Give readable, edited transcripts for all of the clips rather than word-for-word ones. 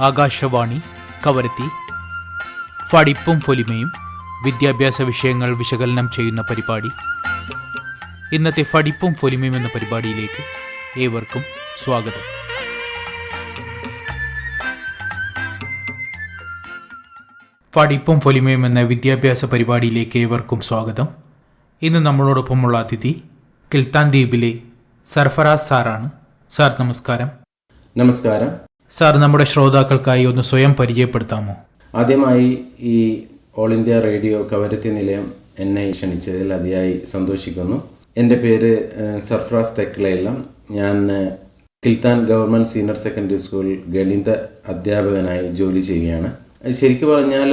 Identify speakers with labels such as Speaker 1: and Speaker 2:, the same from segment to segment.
Speaker 1: ആകാശവാണി കവരത്തി ഫടിപ്പും ഫൊലിമയും വിദ്യാഭ്യാസ വിഷയങ്ങൾ വിശകലനം ചെയ്യുന്ന പരിപാടി. ഇന്നത്തെ ഫടിപ്പും ഫൊലിമയും എന്ന പരിപാടിയിലേക്ക് ഏവർക്കും സ്വാഗതം. ഫടിപ്പും ഫൊലിമയും എന്ന വിദ്യാഭ്യാസ പരിപാടിയിലേക്ക് ഏവർക്കും സ്വാഗതം. ഇന്ന് നമ്മളോടൊപ്പമുള്ള അതിഥി കിൽത്താൻ ദ്വീപിലെ സർഫറാസ് സാറാണ്. സാർ നമസ്കാരം.
Speaker 2: നമസ്കാരം
Speaker 1: സാർ, നമ്മുടെ ശ്രോതാക്കൾക്കായി ഒന്ന് സ്വയം പരിചയപ്പെടുത്താമോ?
Speaker 2: ആദ്യമായി ഈ ഓൾ ഇന്ത്യ റേഡിയോ കവരത്തി നിലയം എന്നെ ക്ഷണിച്ചതിൽ അതിയായി സന്തോഷിക്കുന്നു. എൻ്റെ പേര് സർഫറാസ് തെക്ലയെല്ലാം. ഞാൻ Kiltan government senior secondary school ഗണിത അധ്യാപകനായി ജോലി ചെയ്യുകയാണ്. ശരിക്കും പറഞ്ഞാൽ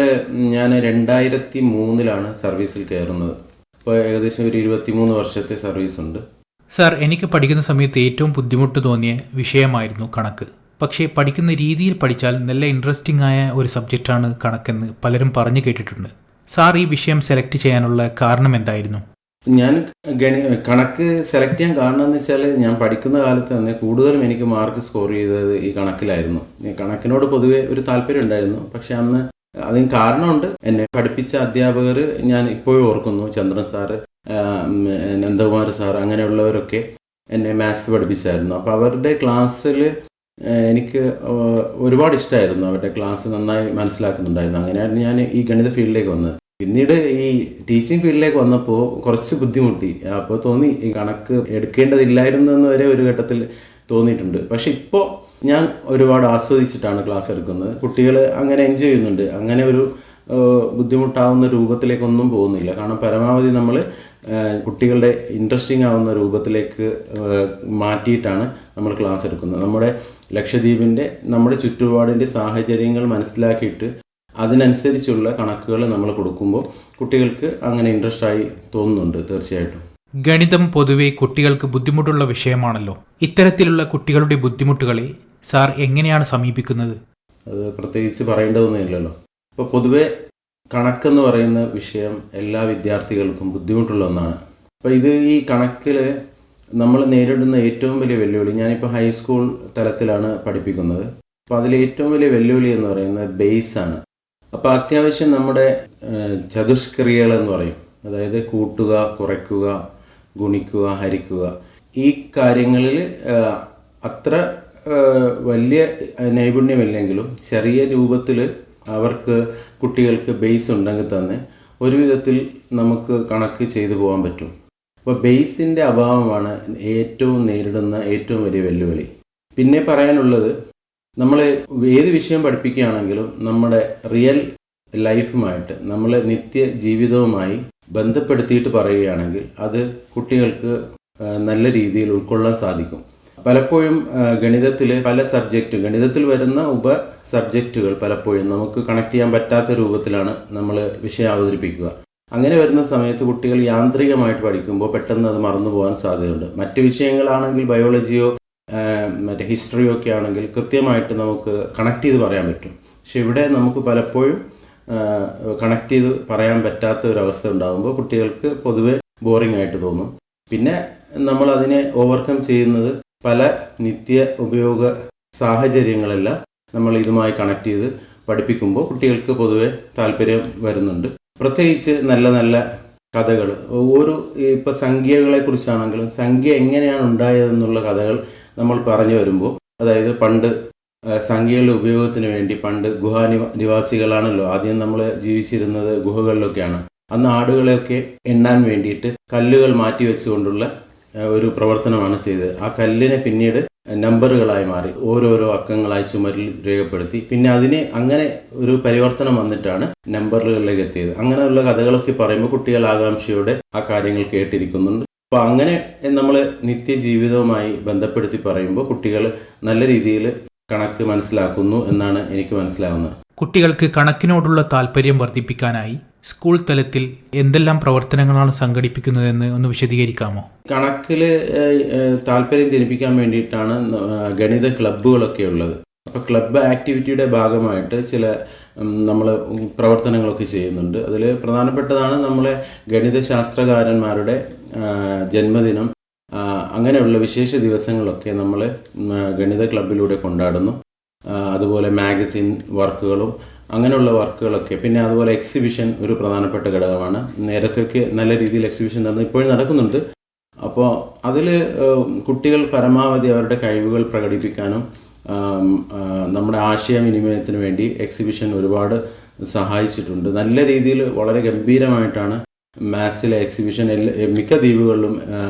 Speaker 2: ഞാൻ 2003 സർവീസിൽ കയറുന്നത്. ഇപ്പോൾ ഏകദേശം ഒരു 23 വർഷത്തെ സർവീസുണ്ട്.
Speaker 1: സാർ, എനിക്ക് പഠിക്കുന്ന സമയത്ത് ഏറ്റവും ബുദ്ധിമുട്ട് തോന്നിയ വിഷയമായിരുന്നു കണക്ക്. പക്ഷേ പഠിക്കുന്ന രീതിയിൽ പഠിച്ചാൽ നല്ല ഇൻട്രസ്റ്റിംഗ് ആയ ഒരു സബ്ജക്റ്റാണ് കണക്കെന്ന് പലരും പറഞ്ഞു കേട്ടിട്ടുണ്ട്. സാർ ഈ വിഷയം സെലക്ട് ചെയ്യാനുള്ള കാരണം എന്തായിരുന്നു?
Speaker 2: ഞാൻ കണക്ക് സെലക്ട് ചെയ്യാൻ കാരണം എന്ന് വെച്ചാൽ, ഞാൻ പഠിക്കുന്ന കാലത്ത് തന്നെ കൂടുതലും എനിക്ക് മാർക്ക് സ്കോർ ചെയ്തത് ഈ കണക്കിലായിരുന്നു. കണക്കിനോട് പൊതുവെ ഒരു താല്പര്യം ഉണ്ടായിരുന്നു. പക്ഷെ അന്ന് അതിന് കാരണമുണ്ട്. എന്നെ പഠിപ്പിച്ച അധ്യാപകർ ഞാൻ ഇപ്പോഴും ഓർക്കുന്നു. ചന്ദ്രൻ സാറ്, നന്ദകുമാർ സാർ, അങ്ങനെയുള്ളവരൊക്കെ എന്നെ മാത്സ് പഠിപ്പിച്ചായിരുന്നു. അപ്പോൾ അവരുടെ ക്ലാസ്സിൽ എനിക്ക് ഒരുപാട് ഇഷ്ടമായിരുന്നു. അവരുടെ ക്ലാസ് നന്നായി മനസ്സിലാക്കുന്നുണ്ടായിരുന്നു. അങ്ങനെയാണ് ഞാൻ ഈ ഗണിത ഫീൽഡിലേക്ക് വന്നത്. പിന്നീട് ഈ ടീച്ചിങ് ഫീൽഡിലേക്ക് വന്നപ്പോൾ കുറച്ച് ബുദ്ധിമുട്ടി. അപ്പോൾ തോന്നി ഈ കണക്ക് എടുക്കേണ്ടതില്ലായിരുന്നു എന്ന് വരെ ഒരു ഘട്ടത്തിൽ തോന്നിയിട്ടുണ്ട്. പക്ഷെ ഇപ്പോൾ ഞാൻ ഒരുപാട് ആസ്വദിച്ചിട്ടാണ് ക്ലാസ് എടുക്കുന്നത്. കുട്ടികൾ അങ്ങനെ എൻജോയ് ചെയ്യുന്നുണ്ട്. അങ്ങനെ ഒരു ബുദ്ധിമുട്ടാവുന്ന രൂപത്തിലേക്കൊന്നും പോകുന്നില്ല. കാരണം പരമാവധി നമ്മൾ കുട്ടികളുടെ ഇൻട്രസ്റ്റിംഗ് ആവുന്ന രൂപത്തിലേക്ക് മാറ്റിയിട്ടാണ് നമ്മൾ ക്ലാസ് എടുക്കുന്നത്. നമ്മുടെ ലക്ഷദ്വീപിൻ്റെ, നമ്മുടെ ചുറ്റുപാടിൻ്റെ സാഹചര്യങ്ങൾ മനസ്സിലാക്കിയിട്ട് അതിനനുസരിച്ചുള്ള കണക്കുകൾ നമ്മൾ കൊടുക്കുമ്പോൾ കുട്ടികൾക്ക് അങ്ങനെ ഇൻട്രസ്റ്റ് ആയി തോന്നുന്നുണ്ട്. തീർച്ചയായിട്ടും
Speaker 1: ഗണിതം പൊതുവെ കുട്ടികൾക്ക് ബുദ്ധിമുട്ടുള്ള വിഷയമാണല്ലോ. ഇത്തരത്തിലുള്ള കുട്ടികളുടെ ബുദ്ധിമുട്ടുകളെ സാർ എങ്ങനെയാണ് സമീപിക്കുന്നത്?
Speaker 2: അത് പ്രത്യേകിച്ച് പറയേണ്ടതൊന്നുമില്ലല്ലോ. ഇപ്പോൾ പൊതുവെ കണക്കെന്ന് പറയുന്ന വിഷയം എല്ലാ വിദ്യാർത്ഥികൾക്കും ബുദ്ധിമുട്ടുള്ള ഒന്നാണ്. അപ്പോൾ ഈ കണക്കിൽ നമ്മൾ നേരിടുന്ന ഏറ്റവും വലിയ വെല്ലുവിളി, ഞാനിപ്പോൾ ഹൈസ്കൂൾ തലത്തിലാണ് പഠിപ്പിക്കുന്നത്. അപ്പോൾ അതിൽ ഏറ്റവും വലിയ വെല്ലുവിളി എന്ന് പറയുന്നത് ബേസാണ്. അപ്പോൾ അത്യാവശ്യം നമ്മുടെ ചതുഷ്ക്രിയകൾ എന്ന് പറയും, അതായത് കൂട്ടുക, കുറയ്ക്കുക, ഗുണിക്കുക, ഹരിക്കുക, ഈ കാര്യങ്ങളിൽ അത്ര വലിയ നൈപുണ്യമില്ലെങ്കിലും ചെറിയ രൂപത്തിൽ അവർക്ക് കുട്ടികൾക്ക് ബേസ് ഉണ്ടെങ്കിൽ തന്നെ ഒരു വിധത്തിൽ നമുക്ക് കണക്ക് ചെയ്തു പോകാൻ പറ്റും. അപ്പോൾ ബേസിൻ്റെ അഭാവമാണ് ഏറ്റവും നേരിടുന്ന ഏറ്റവും വലിയ വെല്ലുവിളി. പിന്നെ പറയാനുള്ളത്, നമ്മൾ ഏത് വിഷയം പഠിപ്പിക്കുകയാണെങ്കിലും നമ്മുടെ റിയൽ ലൈഫുമായിട്ട്, നമ്മൾ നിത്യ ജീവിതവുമായി ബന്ധപ്പെടുത്തിയിട്ട് പറയുകയാണെങ്കിൽ അത് കുട്ടികൾക്ക് നല്ല രീതിയിൽ ഉൾക്കൊള്ളാൻ സാധിക്കും. പലപ്പോഴും ഗണിതത്തിൽ ഗണിതത്തിൽ വരുന്ന ഉപ സബ്ജക്റ്റുകൾ പലപ്പോഴും നമുക്ക് കണക്ട് ചെയ്യാൻ പറ്റാത്ത രൂപത്തിലാണ് നമ്മൾ വിഷയം അവതരിപ്പിക്കുക. അങ്ങനെ വരുന്ന സമയത്ത് കുട്ടികൾ യാന്ത്രികമായിട്ട് പഠിക്കുമ്പോൾ പെട്ടെന്ന് അത് മറന്നു പോകാൻ സാധ്യതയുണ്ട്. മറ്റ് വിഷയങ്ങളാണെങ്കിൽ ബയോളജിയോ മറ്റേ ഹിസ്റ്ററിയോ ഒക്കെ ആണെങ്കിൽ കൃത്യമായിട്ട് നമുക്ക് കണക്ട് ചെയ്ത് പറയാൻ പറ്റും. പക്ഷെ ഇവിടെ നമുക്ക് പലപ്പോഴും കണക്ട് ചെയ്ത് പറയാൻ പറ്റാത്ത ഒരവസ്ഥ ഉണ്ടാകുമ്പോൾ കുട്ടികൾക്ക് പൊതുവെ ബോറിംഗ് ആയിട്ട് തോന്നും. പിന്നെ നമ്മൾ അതിനെ ഓവർകം ചെയ്യുന്നത് പല നിത്യ ഉപയോഗ സാഹചര്യങ്ങളെല്ലാം നമ്മൾ ഇതുമായി കണക്ട് ചെയ്ത് പഠിപ്പിക്കുമ്പോൾ കുട്ടികൾക്ക് പൊതുവെ താല്പര്യം വരുന്നുണ്ട്. പ്രത്യേകിച്ച് നല്ല നല്ല കഥകൾ, ഇപ്പോൾ സംഖ്യകളെ കുറിച്ചാണെങ്കിലും സംഖ്യ എങ്ങനെയാണ് ഉണ്ടായതെന്നുള്ള കഥകൾ നമ്മൾ പറഞ്ഞു വരുമ്പോൾ, അതായത് പണ്ട് സംഖ്യകളുടെ ഉപയോഗത്തിന് വേണ്ടി, പണ്ട് നിവാസികളാണല്ലോ ആദ്യം നമ്മൾ ജീവിച്ചിരുന്നത്, ഗുഹകളിലൊക്കെയാണ്. അന്ന് ആടുകളെയൊക്കെ എണ്ണാൻ വേണ്ടിയിട്ട് കല്ലുകൾ മാറ്റി വെച്ചുകൊണ്ടുള്ള ഒരു പ്രവർത്തനമാണ് ചെയ്തത്. ആ കല്ലിനെ പിന്നീട് നമ്പറുകളായി മാറി ഓരോരോ അക്കങ്ങളായി ചുമരിൽ രേഖപ്പെടുത്തി. പിന്നെ അതിനെ അങ്ങനെ ഒരു പരിവർത്തനം വന്നിട്ടാണ് നമ്പറുകളിലേക്ക് എത്തിയത്. അങ്ങനെയുള്ള കഥകളൊക്കെ പറയുമ്പോൾ കുട്ടികൾ ആകാംക്ഷയോടെ ആ കാര്യങ്ങൾ കേട്ടിരിക്കുന്നുണ്ട്. അപ്പോൾ അങ്ങനെ നമ്മൾ നിത്യജീവിതവുമായി ബന്ധപ്പെടുത്തി പറയുമ്പോൾ കുട്ടികൾ നല്ല രീതിയിൽ കണക്ക് മനസ്സിലാക്കുന്നു എന്നാണ് എനിക്ക് മനസ്സിലാവുന്നത്.
Speaker 1: കുട്ടികൾക്ക് കണക്കിനോടുള്ള താല്പര്യം വർദ്ധിപ്പിക്കാനായി സ്കൂൾ തലത്തിൽ എന്തെല്ലാം പ്രവർത്തനങ്ങളാണ് സംഘടിപ്പിക്കുന്നതെന്ന് ഒന്ന് വിശദീകരിക്കാമോ?
Speaker 2: കണക്കിൽ താല്പര്യം ജനിപ്പിക്കാൻ വേണ്ടിയിട്ടാണ് ഗണിത ക്ലബ്ബുകളൊക്കെ ഉള്ളത്. അപ്പോൾ ക്ലബ്ബ് ആക്ടിവിറ്റിയുടെ ഭാഗമായിട്ട് ചില നമ്മൾ പ്രവർത്തനങ്ങളൊക്കെ ചെയ്യുന്നുണ്ട്. അതിൽ പ്രധാനപ്പെട്ടതാണ് നമ്മളെ ഗണിതശാസ്ത്രകാരന്മാരുടെ ജന്മദിനം, അങ്ങനെയുള്ള വിശേഷ ദിവസങ്ങളൊക്കെ നമ്മൾ ഗണിത ക്ലബ്ബിലൂടെ കൊണ്ടാടുന്നു. അതുപോലെ മാഗസിൻ വർക്കുകളും അങ്ങനെയുള്ള വർക്കുകളൊക്കെ, പിന്നെ അതുപോലെ എക്സിബിഷൻ ഒരു പ്രധാനപ്പെട്ട ഘടകമാണ്. നേരത്തെയൊക്കെ നല്ല രീതിയിൽ എക്സിബിഷൻ ഇപ്പോഴും നടക്കുന്നുണ്ട്. അപ്പോൾ അതിൽ കുട്ടികൾ പരമാവധി അവരുടെ കഴിവുകൾ പ്രകടിപ്പിക്കാനും നമ്മുടെ ആശയവിനിമയത്തിന് വേണ്ടി എക്സിബിഷൻ ഒരുപാട് സഹായിച്ചിട്ടുണ്ട്. നല്ല രീതിയിൽ വളരെ ഗംഭീരമായിട്ടാണ് മാത്സിലെ എക്സിബിഷൻ മിക്ക ദ്വീപുകളിലും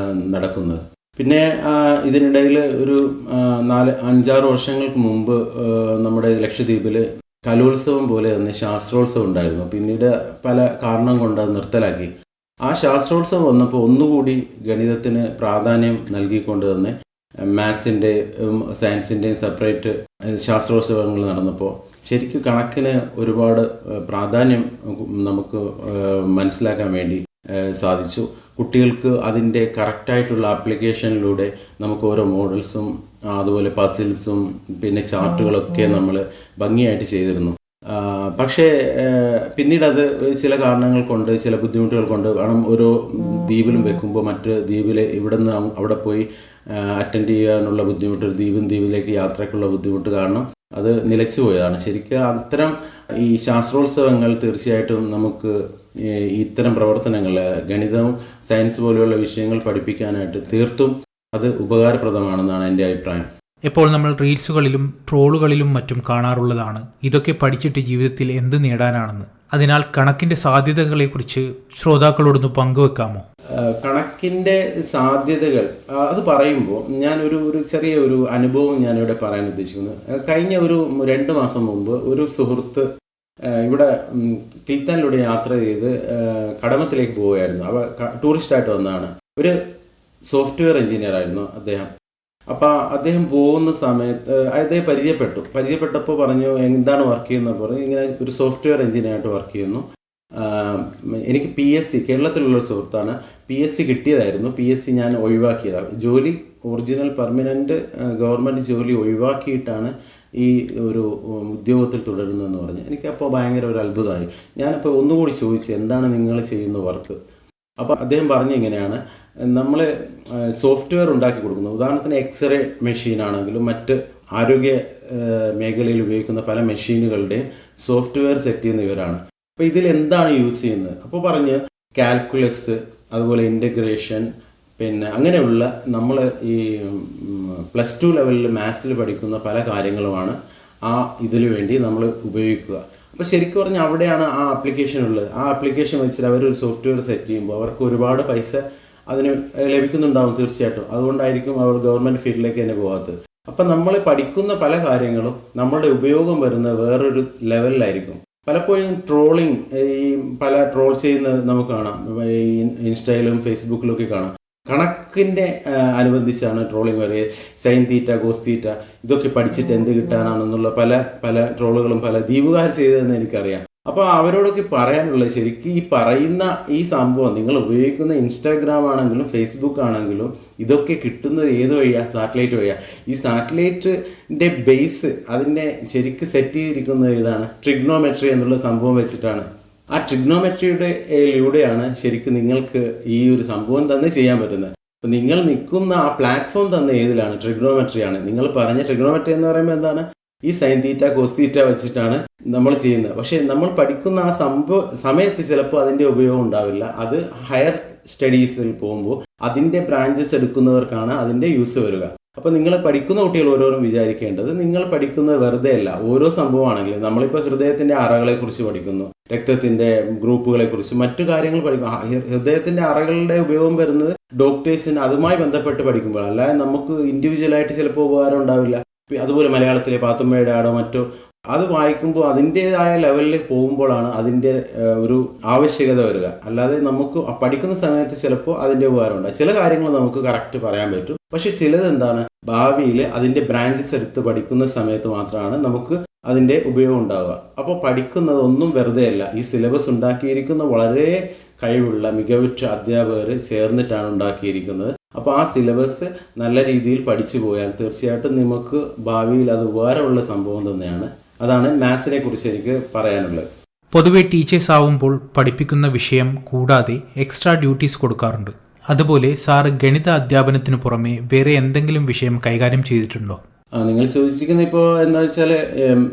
Speaker 2: നടക്കുന്നത്. പിന്നെ ഇതിനിടയിൽ ഒരു 4-5-6 വർഷങ്ങൾക്ക് മുമ്പ് നമ്മുടെ ലക്ഷദ്വീപിൽ കലോത്സവം പോലെ തന്നെ ശാസ്ത്രോത്സവം ഉണ്ടായിരുന്നു. പിന്നീട് പല കാരണം കൊണ്ട് അത് നിർത്തലാക്കി. ആ ശാസ്ത്രോത്സവം വന്നപ്പോൾ ഒന്നുകൂടി ഗണിതത്തിന് പ്രാധാന്യം നൽകിക്കൊണ്ട് തന്നെ മാത്സിൻ്റെയും സയൻസിൻ്റെയും സെപ്പറേറ്റ് ശാസ്ത്രോത്സവങ്ങൾ നടന്നപ്പോൾ ശരിക്കും കണക്കിന് ഒരുപാട് പ്രാധാന്യം നമുക്ക് മനസ്സിലാക്കാൻ വേണ്ടി സാധിച്ചു. കുട്ടികൾക്ക് അതിൻ്റെ കറക്റ്റായിട്ടുള്ള ആപ്ലിക്കേഷനിലൂടെ നമുക്ക് ഓരോ മോഡൽസും അതുപോലെ പസിൽസും പിന്നെ ചാർട്ടുകളൊക്കെ നമ്മൾ ഭംഗിയായിട്ട് ചെയ്തിരുന്നു. പക്ഷേ പിന്നീട് അത് ചില കാരണങ്ങൾ കൊണ്ട്, ചില ബുദ്ധിമുട്ടുകൾ കൊണ്ട് വേണം ഓരോ ദ്വീപിലും വെക്കുമ്പോൾ മറ്റ് ദ്വീപിൽ ഇവിടെ നിന്ന് അവിടെ പോയി അറ്റൻഡ് ചെയ്യാനുള്ള ബുദ്ധിമുട്ട്, ദ്വീപിലേക്ക് യാത്രയ്ക്കുള്ള ബുദ്ധിമുട്ട് കാരണം അത് നിലച്ചു പോയതാണ്. ശരിക്കും അത്തരം ഈ ശാസ്ത്രോത്സവങ്ങൾ തീർച്ചയായിട്ടും നമുക്ക് ഇത്തരം പ്രവർത്തനങ്ങൾ, ഗണിതവും സയൻസ് പോലെയുള്ള വിഷയങ്ങൾ പഠിപ്പിക്കാനായിട്ട് തീർത്തും അത് ഉപകാരപ്രദമാണെന്നാണ് എൻ്റെ അഭിപ്രായം.
Speaker 1: ഇപ്പോൾ നമ്മൾ റീൽസുകളിലും ട്രോളുകളിലും മറ്റും കാണാറുള്ളതാണ് ഇതൊക്കെ പഠിച്ചിട്ട് ജീവിതത്തിൽ എന്ത് നേടാനാണെന്ന്. അതിനാൽ കണക്കിൻ്റെ സാധ്യതകളെക്കുറിച്ച് ശ്രോതാക്കളോടൊന്ന് പങ്കുവെക്കാമോ?
Speaker 2: കണക്കിൻ്റെ സാധ്യതകൾ അത് പറയുമ്പോൾ ഞാൻ ഒരു ചെറിയ ഒരു അനുഭവം ഞാനിവിടെ പറയാൻ ഉദ്ദേശിക്കുന്നു. കഴിഞ്ഞ ഒരു 2 മാസം മുമ്പ് ഒരു സുഹൃത്ത് ഇവിടെ കിൽത്താനിലൂടെ യാത്ര ചെയ്ത് കടമത്തിലേക്ക് പോവുകയായിരുന്നു. അവ ടൂറിസ്റ്റായിട്ട് വന്നതാണ്. ഒരു സോഫ്റ്റ്വെയർ എഞ്ചിനീയർ ആയിരുന്നു അദ്ദേഹം. അപ്പോൾ അദ്ദേഹം പോകുന്ന സമയത്ത് അദ്ദേഹം പരിചയപ്പെട്ടപ്പോൾ പറഞ്ഞു എന്താണ് വർക്ക് ചെയ്യുന്നത് പറഞ്ഞു. ഇങ്ങനെ ഒരു സോഫ്റ്റ്വെയർ എഞ്ചിനീയറായിട്ട് വർക്ക് ചെയ്യുന്നു. എനിക്ക് PSC, കേരളത്തിലുള്ളൊരു സുഹൃത്താണ്, PSC കിട്ടിയതായിരുന്നു. PSC ഞാൻ ഒഴിവാക്കിയതാണ്. ജോലി ഒറിജിനൽ പെർമനൻറ്റ് ഗവൺമെൻറ് ജോലി ഒഴിവാക്കിയിട്ടാണ് ഈ ഒരു ഉദ്യോഗത്തിൽ തുടരുന്നതെന്ന് പറഞ്ഞ് എനിക്കപ്പോൾ ഭയങ്കര ഒരു അത്ഭുതമായി. ഞാനപ്പോൾ ഒന്നുകൂടി ചോദിച്ചു എന്താണ് നിങ്ങൾ ചെയ്യുന്ന വർക്ക്. അപ്പോൾ അദ്ദേഹം പറഞ്ഞ ഇങ്ങനെയാണ്, നമ്മൾ സോഫ്റ്റ്വെയർ ഉണ്ടാക്കി കൊടുക്കുന്നത്. ഉദാഹരണത്തിന് എക്സ്റേ മെഷീനാണെങ്കിലും മറ്റ് ആരോഗ്യ മേഖലയിൽ ഉപയോഗിക്കുന്ന പല മെഷീനുകളുടെയും സോഫ്റ്റ്വെയർ സെറ്റ് ചെയ്യുന്ന ഇവരാണ്. അപ്പോൾ ഇതിൽ എന്താണ് യൂസ് ചെയ്യുന്നത്? അപ്പോൾ പറഞ്ഞ് കാൽക്കുലസ്, അതുപോലെ ഇൻ്റഗ്രേഷൻ, പിന്നെ അങ്ങനെയുള്ള നമ്മൾ ഈ +2 ലെവലിൽ മാത്സിൽ പഠിക്കുന്ന പല കാര്യങ്ങളുമാണ് ആ ഇതിനു വേണ്ടി നമ്മൾ ഉപയോഗിക്കുക. അപ്പോൾ ശരിക്കും പറഞ്ഞാൽ അവിടെയാണ് ആ ആപ്ലിക്കേഷൻ ഉള്ളത്. ആ ആപ്ലിക്കേഷൻ വെച്ചിട്ട് അവരൊരു സോഫ്റ്റ്വെയർ സെറ്റ് ചെയ്യുമ്പോൾ അവർക്ക് ഒരുപാട് പൈസ അതിന് ലഭിക്കുന്നുണ്ടാവും തീർച്ചയായിട്ടും. അതുകൊണ്ടായിരിക്കും അവർ ഗവൺമെൻറ് ഫീൽഡിലേക്ക് തന്നെ പോകാത്തത്. അപ്പം നമ്മൾ പഠിക്കുന്ന പല കാര്യങ്ങളും നമ്മളുടെ ഉപയോഗം വരുന്ന വേറൊരു ലെവലിലായിരിക്കും. പലപ്പോഴും ട്രോളിങ്, ഈ പല ട്രോൾ ചെയ്യുന്നത് നമുക്ക് കാണാം, ഈ ഇൻസ്റ്റയിലും ഫേസ്ബുക്കിലും ഒക്കെ കാണാം. കണക്കിൻ്റെ അനുബന്ധിച്ചാണ് ട്രോളിങ് വരെ. സൈൻ തീറ്റ, കോസ് തീറ്റ ഇതൊക്കെ പഠിച്ചിട്ട് എന്ത് കിട്ടാനാണെന്നുള്ള പല ട്രോളുകളും പല ദ്വീപുകാർ ചെയ്തതെന്ന് എനിക്കറിയാം. അപ്പോൾ അവരോടൊക്കെ പറയാനുള്ളത്, ശരിക്കും ഈ പറയുന്ന ഈ സംഭവം നിങ്ങൾ ഉപയോഗിക്കുന്ന ഇൻസ്റ്റാഗ്രാം ആണെങ്കിലും ഫേസ്ബുക്ക് ആണെങ്കിലും ഇതൊക്കെ കിട്ടുന്നത് ഏത് വഴിയാണ്? സാറ്റലൈറ്റ് വഴിയാണ്. ഈ സാറ്റലൈറ്റിൻ്റെ ബേസ് അതിൻ്റെ ശരിക്കും സെറ്റ് ചെയ്തിരിക്കുന്നത് ഏതാണ്? ട്രിഗ്നോമെട്രി എന്നുള്ള സംഭവം വെച്ചിട്ടാണ്. ആ ട്രിഗ്നോമെട്രിയുടെയിലൂടെയാണ് ശരിക്കും നിങ്ങൾക്ക് ഈ ഒരു സംഭവം തന്നെ ചെയ്യാൻ പറ്റുന്നത്. അപ്പോൾ നിങ്ങൾ നിൽക്കുന്ന ആ പ്ലാറ്റ്ഫോം തന്നെ ഏതിലാണ്? ട്രിഗ്നോമെട്രിയാണ്. നിങ്ങൾ പറഞ്ഞ ട്രിഗ്നോമെട്രി എന്ന് പറയുമ്പോൾ എന്താണ്? ഈ സൈൻ തീറ്റ, കോസ് തീറ്റ വെച്ചിട്ടാണ് നമ്മൾ ചെയ്യുന്നത്. പക്ഷേ നമ്മൾ പഠിക്കുന്ന ആ സമയത്ത് ചിലപ്പോൾ അതിൻ്റെ ഉപയോഗം ഉണ്ടാവില്ല. അത് ഹയർ സ്റ്റഡീസിൽ പോകുമ്പോൾ അതിൻ്റെ ബ്രാഞ്ചസ് എടുക്കുന്നവർക്കാണ് അതിൻ്റെ യൂസ് വരിക. അപ്പോൾ നിങ്ങൾ പഠിക്കുന്ന കുട്ടികൾ ഓരോന്നും വിചാരിക്കേണ്ടത്, നിങ്ങൾ പഠിക്കുന്നത് വെറുതെ അല്ല. ഓരോ സംഭവമാണെങ്കിലും നമ്മളിപ്പോൾ ഹൃദയത്തിൻ്റെ അറകളെക്കുറിച്ച് പഠിക്കുന്നു, രക്തത്തിൻ്റെ ഗ്രൂപ്പുകളെക്കുറിച്ച്, മറ്റു കാര്യങ്ങൾ പഠിക്കും. ഹൃദയത്തിൻ്റെ അറകളുടെ ഉപയോഗം വരുന്നത് ഡോക്ടേഴ്സിന് അതുമായി ബന്ധപ്പെട്ട് പഠിക്കുമ്പോൾ, അല്ലാതെ നമുക്ക് ഇൻഡിവിജ്വലായിട്ട് ചിലപ്പോൾ ഉപകാരം ഉണ്ടാവില്ല. അതുപോലെ മലയാളത്തിലെ പാത്തുമ്മയുടെ ആടോ മറ്റോ അത് വായിക്കുമ്പോൾ അതിൻ്റേതായ ലെവലിൽ പോകുമ്പോഴാണ് അതിൻ്റെ ഒരു ആവശ്യകത വരിക. അല്ലാതെ നമുക്ക് പഠിക്കുന്ന സമയത്ത് ചിലപ്പോൾ അതിൻ്റെ ഉപകാരം ഉണ്ടാകും. ചില കാര്യങ്ങൾ നമുക്ക് കറക്റ്റ് പറയാൻ പറ്റും. പക്ഷെ ചിലത് എന്താണ്, ഭാവിയിൽ അതിൻ്റെ ബ്രാഞ്ചസ് എടുത്ത് പഠിക്കുന്ന സമയത്ത് മാത്രമാണ് നമുക്ക് അതിൻ്റെ ഉപയോഗം ഉണ്ടാവുക. അപ്പോൾ പഠിക്കുന്നതൊന്നും വെറുതെ അല്ല. ഈ സിലബസ് ഉണ്ടാക്കിയിരിക്കുന്ന വളരെ കഴിവുള്ള മികവുറ്റ അധ്യാപകർ ചേർന്നിട്ടാണ് ഉണ്ടാക്കിയിരിക്കുന്നത്. അപ്പോൾ ആ സിലബസ് നല്ല രീതിയിൽ പഠിച്ചു പോയാൽ തീർച്ചയായിട്ടും നമുക്ക് ഭാവിയിൽ അത് ഉപകാരമുള്ള സംഭവം തന്നെയാണ്. അതാണ് മാത്സിനെ കുറിച്ച് എനിക്ക് പറയാനുള്ളത്.
Speaker 1: പൊതുവെ ടീച്ചേഴ്സ് ആവുമ്പോൾ പഠിപ്പിക്കുന്ന വിഷയം കൂടാതെ എക്സ്ട്രാ ഡ്യൂട്ടീസ് കൊടുക്കാറുണ്ട്. അതുപോലെ സാറ് ഗണിത അധ്യാപനത്തിന് പുറമെ വേറെ എന്തെങ്കിലും വിഷയം കൈകാര്യം ചെയ്തിട്ടുണ്ടോ?
Speaker 2: നിങ്ങൾ ചോദിച്ചിരിക്കുന്നത് ഇപ്പോൾ എന്താ വെച്ചാൽ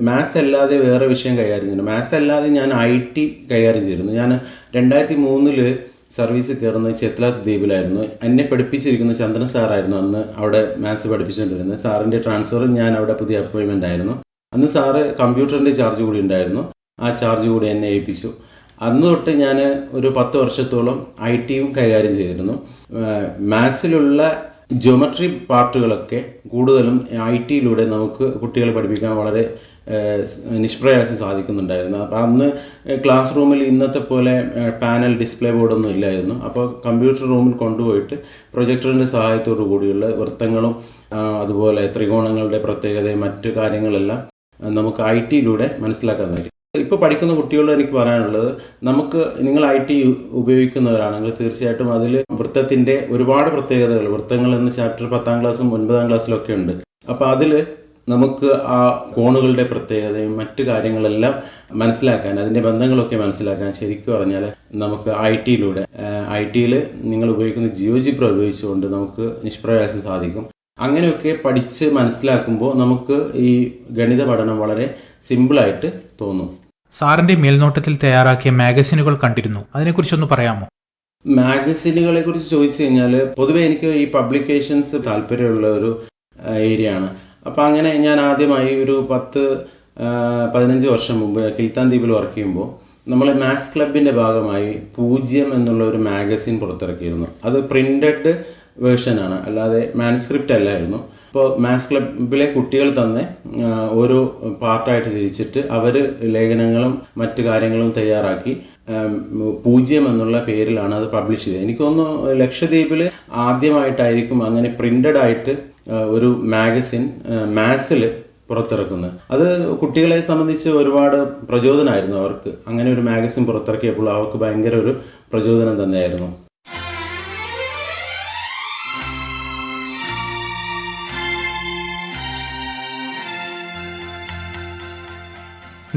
Speaker 2: മാത്സ് അല്ലാതെ വേറെ വിഷയം കൈകാര്യം ചെയ്യുന്നു. മാത്സ് അല്ലാതെ ഞാൻ IT കൈകാര്യം ചെയ്തിരുന്നു. ഞാൻ 2003 സർവീസ് കയറുന്നത് ചെത്ലാത്ത് ദ്വീപിലായിരുന്നു. എന്നെ പഠിപ്പിച്ചിരിക്കുന്ന ചന്ദ്രൻ സാറായിരുന്നു അന്ന് അവിടെ മാത്സ് പഠിപ്പിച്ചുകൊണ്ടിരുന്നത്. സാറിൻ്റെ ട്രാൻസ്ഫറും ഞാൻ അവിടെ പുതിയ അപ്പോയിൻമെൻ്റ് ആയിരുന്നു. അന്ന് സാറ് കമ്പ്യൂട്ടറിൻ്റെ ചാർജ് കൂടി ഉണ്ടായിരുന്നു. ആ ചാർജ് കൂടി എന്നെ ഏൽപ്പിച്ചു. അന്ന് തൊട്ട് ഞാൻ ഒരു 10 വർഷത്തോളം IT കൈകാര്യം ചെയ്തിരുന്നു. മാത്സിലുള്ള ജിയോമെട്രി പാർട്ടുകളൊക്കെ കൂടുതലും IT നമുക്ക് കുട്ടികളെ പഠിപ്പിക്കാൻ വളരെ നിഷ്പ്രയാസം സാധിക്കുന്നുണ്ടായിരുന്നു. അപ്പോൾ അന്ന് ക്ലാസ് റൂമിൽ ഇന്നത്തെ പോലെ പാനൽ ഡിസ്പ്ലേ ബോർഡൊന്നും ഇല്ലായിരുന്നു. അപ്പോൾ കമ്പ്യൂട്ടർ റൂമിൽ കൊണ്ടുപോയിട്ട് പ്രൊജക്ടറിൻ്റെ സഹായത്തോടു കൂടിയുള്ള വൃത്തങ്ങളും അതുപോലെ ത്രികോണങ്ങളുടെ പ്രത്യേകതയും മറ്റു കാര്യങ്ങളെല്ലാം നമുക്ക് IT മനസ്സിലാക്കാൻ സാധിക്കും. ഇപ്പോൾ പഠിക്കുന്ന കുട്ടികളോട് എനിക്ക് പറയാനുള്ളത്, നിങ്ങൾ IT ഉപയോഗിക്കുന്നവരാണെങ്കിൽ തീർച്ചയായിട്ടും അതിൽ വൃത്തത്തിൻ്റെ ഒരുപാട് പ്രത്യേകതകൾ, വൃത്തങ്ങൾ എന്ന ചാപ്റ്റർ 10ാം ക്ലാസ്സും 9ാം ക്ലാസ്സിലൊക്കെ ഉണ്ട്. അപ്പോൾ അതിൽ നമുക്ക് ആ കോണുകളുടെ പ്രത്യേകതയും മറ്റു കാര്യങ്ങളെല്ലാം മനസ്സിലാക്കാൻ, അതിൻ്റെ ബന്ധങ്ങളൊക്കെ മനസ്സിലാക്കാൻ ശരിക്കും പറഞ്ഞാൽ നമുക്ക് IT നിങ്ങൾ ഉപയോഗിക്കുന്ന ജിയോജിബ്ര ഉപയോഗിച്ചുകൊണ്ട് നമുക്ക് നിഷ്പ്രയാസം സാധിക്കും. അങ്ങനെയൊക്കെ പഠിച്ച് മനസ്സിലാക്കുമ്പോൾ നമുക്ക് ഈ ഗണിത പഠനം വളരെ സിമ്പിളായിട്ട് തോന്നും.
Speaker 1: സാറിന്റെ മേൽനോട്ടത്തിൽ തയ്യാറാക്കിയ മാഗസിനുകൾ കണ്ടിരുന്നു, അതിനെക്കുറിച്ചൊന്ന് പറയാമോ?
Speaker 2: മാഗസിനുകളെ കുറിച്ച് ചോദിച്ചു കഴിഞ്ഞാൽ പൊതുവേ എനിക്ക് ഈ പബ്ലിക്കേഷൻസ് താല്പര്യമുള്ള ഒരു ഏരിയ ആണ്. അപ്പോൾ അങ്ങനെ ഞാൻ ആദ്യമായി ഒരു 10-15 വർഷം മുമ്പ് കിൽത്താൻ ദ്വീപിൽ വർക്ക് ചെയ്യുമ്പോൾ നമ്മൾ മാത്സ് ക്ലബിൻ്റെ ഭാഗമായി 0 എന്നുള്ള ഒരു മാഗസിൻ പുറത്തിറക്കിയിരുന്നു. അത് പ്രിൻ്റഡ് വേർഷനാണ്, അല്ലാതെ മാനുസ്ക്രിപ്റ്റ് അല്ലായിരുന്നു. അപ്പോൾ മാത്സ് ക്ലബിലെ കുട്ടികൾ തന്നെ ഓരോ പാർട്ടായിട്ട് തിരിച്ചിട്ട് അവർ ലേഖനങ്ങളും മറ്റു കാര്യങ്ങളും തയ്യാറാക്കി 0 എന്നുള്ള പേരിലാണ് അത് പബ്ലിഷ് ചെയ്തത്. എനിക്ക് തോന്നുന്നു ലക്ഷദ്വീപിൽ ആദ്യമായിട്ടായിരിക്കും അങ്ങനെ പ്രിൻ്റഡ് ആയിട്ട് ഒരു മാഗസിൻ മാത്സിൽ പുറത്തിറക്കുന്നത്. അത് കുട്ടികളെ സംബന്ധിച്ച് ഒരുപാട് പ്രചോദനമായിരുന്നു. അവർക്ക് അങ്ങനെ ഒരു മാഗസിൻ പുറത്തിറക്കിയപ്പോൾ അവർക്ക് ഭയങ്കര ഒരു പ്രചോദനം തന്നെയായിരുന്നു.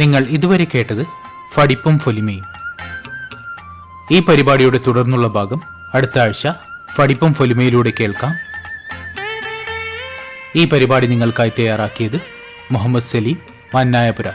Speaker 1: നിങ്ങൾ ഇതുവരെ കേട്ടത് ഫടിപ്പും ഫൊലിമയും. ഈ പരിപാടിയുടെ തുടർന്നുള്ള ഭാഗം അടുത്ത ആഴ്ച ഫടിപ്പും ഫൊലിമയിലൂടെ കേൾക്കാം. ഈ പരിപാടി നിങ്ങൾക്കായി തയ്യാറാക്കിയത് മുഹമ്മദ് സലീം, മന്നായപുര.